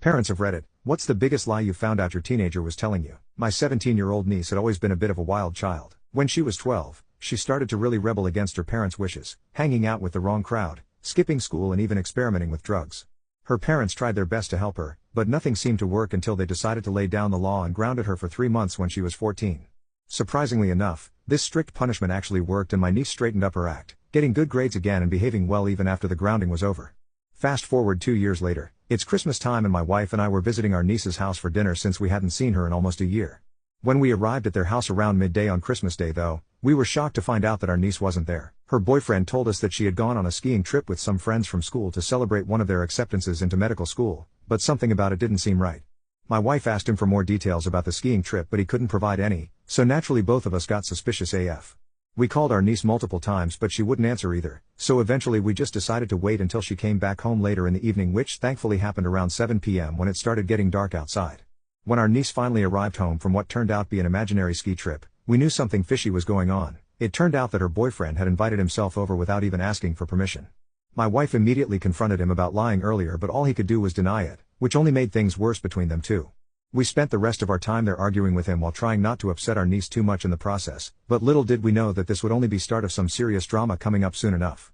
Parents of Reddit, what's the biggest lie you found out your teenager was telling you? My 17-year-old niece had always been a bit of a wild child. When she was 12, she started to really rebel against her parents' wishes, hanging out with the wrong crowd, skipping school and even experimenting with drugs. Her parents tried their best to help her, but nothing seemed to work until they decided to lay down the law and grounded her for 3 months when she was 14. Surprisingly enough, this strict punishment actually worked and my niece straightened up her act, getting good grades again and behaving well even after the grounding was over. Fast forward 2 years later, it's Christmas time and my wife and I were visiting our niece's house for dinner since we hadn't seen her in almost a year. When we arrived at their house around midday on Christmas Day though, we were shocked to find out that our niece wasn't there. Her boyfriend told us that she had gone on a skiing trip with some friends from school to celebrate one of their acceptances into medical school, but something about it didn't seem right. My wife asked him for more details about the skiing trip but he couldn't provide any, so naturally both of us got suspicious AF. We called our niece multiple times but she wouldn't answer either, so eventually we just decided to wait until she came back home later in the evening, which thankfully happened around 7 p.m. when it started getting dark outside. When our niece finally arrived home from what turned out to be an imaginary ski trip, we knew something fishy was going on. It turned out that her boyfriend had invited himself over without even asking for permission. My wife immediately confronted him about lying earlier but all he could do was deny it, which only made things worse between them two. We spent the rest of our time there arguing with him while trying not to upset our niece too much in the process, but little did we know that this would only be start of some serious drama coming up soon enough.